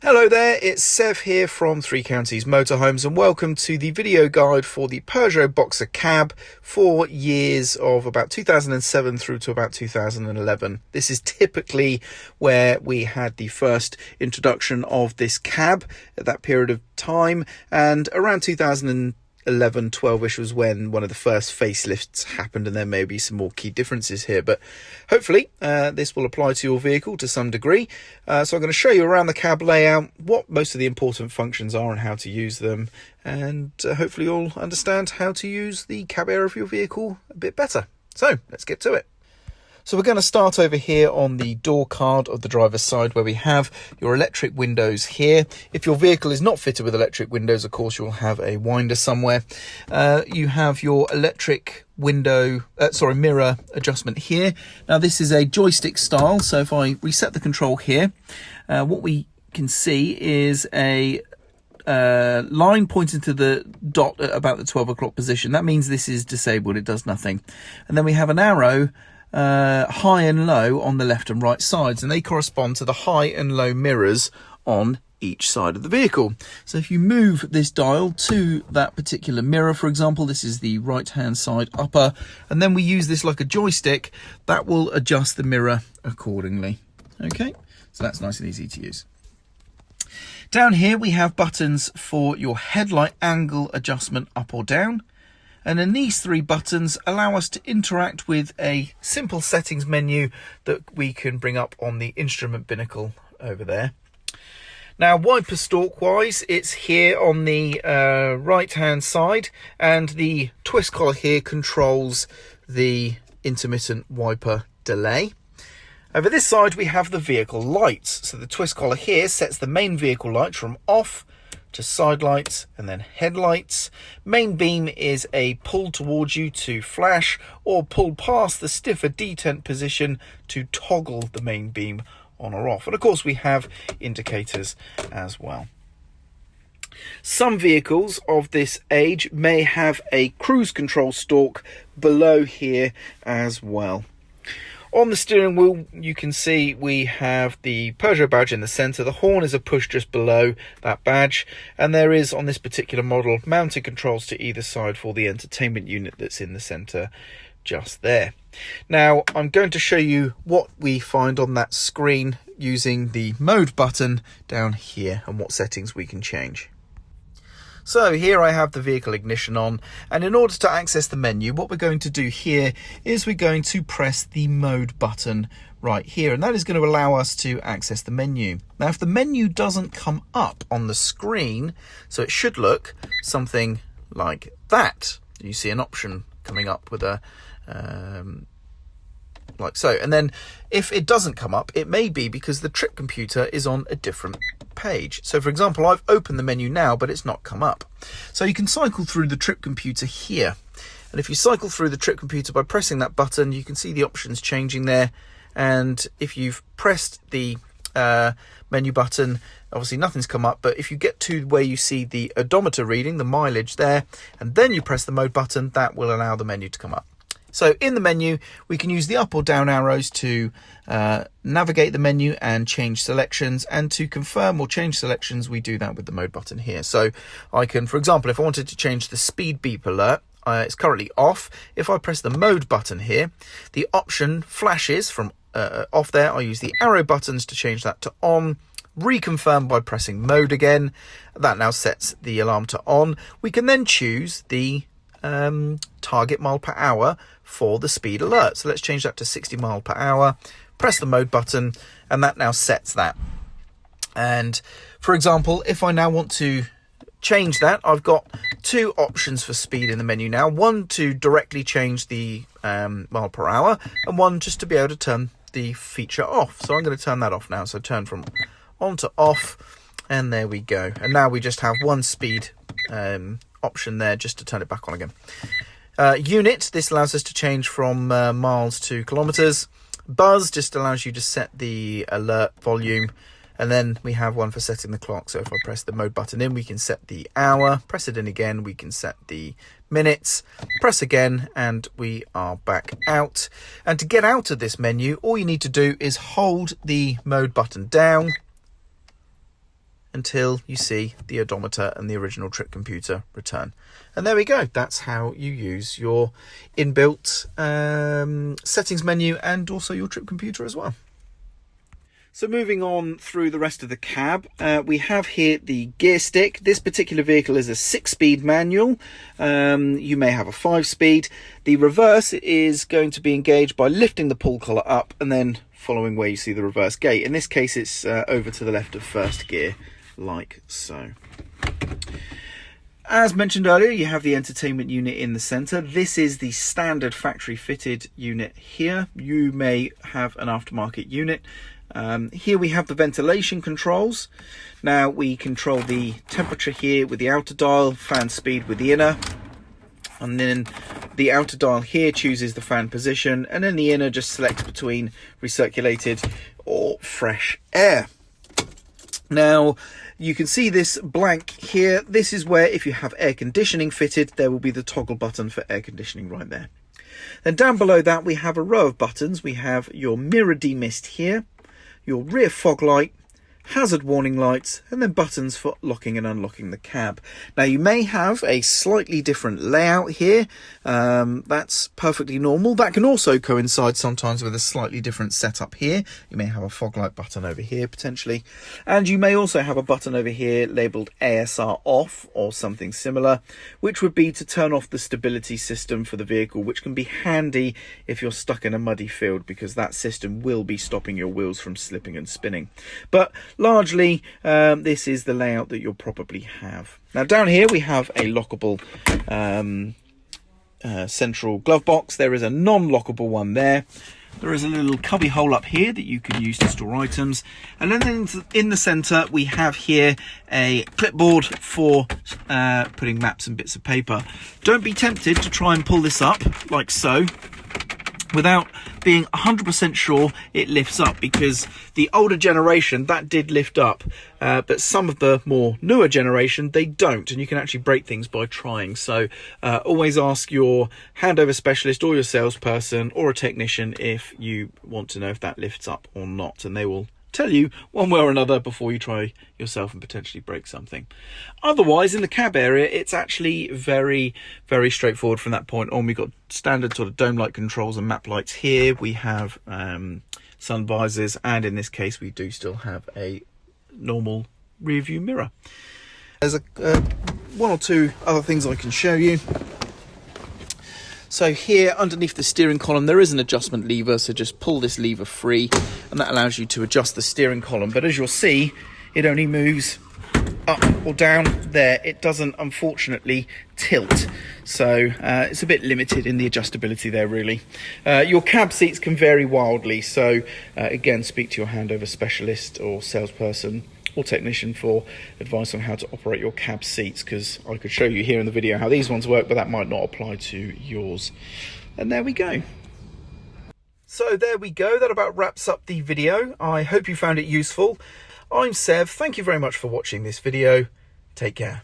Hello there, it's Sev here from Three Counties Motorhomes and welcome to the video guide for the Peugeot Boxer cab for years of about 2007 through to about 2011. This is typically where we had the first introduction of this cab at that period of time, and around 2011-12ish was when one of the first facelifts happened, and there may be some more key differences here, but hopefully this will apply to your vehicle to some degree. So I'm going to show you around the cab layout, what most of the important functions are and how to use them, and hopefully you'll understand how to use the cab area of your vehicle a bit better. So let's get to it. So we're going to start over here on the door card of the driver's side, where we have your electric windows here. If your vehicle is not fitted with electric windows, of course, you'll have a winder somewhere. You have your electric mirror adjustment here. Now this is a joystick style, so if I reset the control here, what we can see is a line pointing to the dot at about the 12 o'clock position. That means this is disabled, it does nothing. And then we have an arrow high and low on the left and right sides, and they correspond to the high and low mirrors on each side of the vehicle. So if you move this dial to that particular mirror, for example, this is the right hand side upper, and then we use this like a joystick, that will adjust the mirror accordingly. Okay, so that's nice and easy to use. Down here we have buttons for your headlight angle adjustment up or down. And then these three buttons allow us to interact with a simple settings menu that we can bring up on the instrument binnacle over there. Now, wiper stalk wise, it's here on the right hand side, and the twist collar here controls the intermittent wiper delay. Over this side we have the vehicle lights. So the twist collar here sets the main vehicle lights from off to side lights and then headlights. Main beam is a pull towards you to flash, or pull past the stiffer detent position to toggle the main beam on or off. And of course we have indicators as well. Some vehicles of this age may have a cruise control stalk below here as well. On the steering wheel, you can see we have the Peugeot badge in the centre. The horn is a push just below that badge. And there is, on this particular model, mounted controls to either side for the entertainment unit that's in the centre just there. Now, I'm going to show you what we find on that screen using the mode button down here and what settings we can change. So here I have the vehicle ignition on, and in order to access the menu, what we're going to do here is we're going to press the mode button right here, and that is going to allow us to access the menu. Now, if the menu doesn't come up on the screen, so it should look something like that. You see an option coming up with a like so, and then if it doesn't come up, it may be because the trip computer is on a different page. So for example, I've opened the menu now, but it's not come up. So you can cycle through the trip computer here, and if you cycle through the trip computer by pressing that button, you can see the options changing there. And if you've pressed the menu button, obviously nothing's come up, but if you get to where you see the odometer reading, the mileage there, and then you press the mode button, that will allow the menu to come up. So in the menu, we can use the up or down arrows to navigate the menu and change selections, and to confirm or change selections, we do that with the mode button here. So I can, for example, if I wanted to change the speed beep alert, it's currently off. If I press the mode button here, the option flashes from off there. I use the arrow buttons to change that to on. Reconfirm by pressing mode again. That now sets the alarm to on. We can then choose the target mile per hour for the speed alert. So let's change that to 60 mile per hour. Press the mode button, and that now sets that. And for example, if I now want to change that, I've got two options for speed in the menu now. One to directly change the mile per hour, and one just to be able to turn the feature off. So I'm going to turn that off now. So turn from on to off, and there we go. And now we just have one speed option there just to turn it back on again. Unit, this allows us to change from miles to kilometers. Buzz just allows you to set the alert volume, and then we have one for setting the clock. So if I press the mode button in, we can set the hour. Press it in again, we can set the minutes. Press again, and we are back out. And to get out of this menu, all you need to do is hold the mode button down, until you see the odometer and the original trip computer return. And there we go. That's how you use your inbuilt settings menu and also your trip computer as well. So moving on through the rest of the cab, we have here the Gearstick. This particular vehicle is a 6-speed manual. You may have a 5-speed. The reverse is going to be engaged by lifting the pull collar up and then following where you see the reverse gate. In this case, it's over to the left of first gear, like so. As mentioned earlier, you have the entertainment unit in the centre. This is the standard factory fitted unit here. You may have an aftermarket unit. Here we have the ventilation controls. Now we control the temperature here with the outer dial, fan speed with the inner, and then the outer dial here chooses the fan position, and then the inner just selects between recirculated or fresh air. Now you can see this blank here. This is where, if you have air conditioning fitted, there will be the toggle button for air conditioning right there. Then down below that we have a row of buttons. We have your mirror demist here, your rear fog light, hazard warning lights, and then buttons for locking and unlocking the cab. Now you may have a slightly different layout here. That's perfectly normal. That can also coincide sometimes with a slightly different setup here. You may have a fog light button over here potentially, and you may also have a button over here labelled ASR off or something similar, which would be to turn off the stability system for the vehicle, which can be handy if you're stuck in a muddy field, because that system will be stopping your wheels from slipping and spinning. But largely, this is the layout that you'll probably have. Now down here we have a lockable central glove box. There is a non-lockable one there. There is a little cubby hole up here that you can use to store items. And then in the centre we have here a clipboard for putting maps and bits of paper. Don't be tempted to try and pull this up like so without being 100% sure it lifts up, because the older generation that did lift up, but some of the more newer generation they don't, and you can actually break things by trying. So always ask your handover specialist or your salesperson or a technician if you want to know if that lifts up or not, and they will tell you one way or another before you try yourself and potentially break something. Otherwise, in the cab area, it's actually very, very straightforward from that point on. We've got standard sort of dome light controls and map lights here. We have sun visors, and in this case we do still have a normal rear view mirror. There's one or two other things I can show you. So here underneath the steering column there is an adjustment lever, so just pull this lever free and that allows you to adjust the steering column. But as you'll see, it only moves up or down there. It doesn't unfortunately tilt, so it's a bit limited in the adjustability there really. Your cab seats can vary wildly, so again, speak to your handover specialist or salesperson or technician for advice on how to operate your cab seats, because I could show you here in the video how these ones work, but that might not apply to yours. And there we go. So there we go, that about wraps up the video. I hope you found it useful. I'm Sev, thank you very much for watching this video. Take care.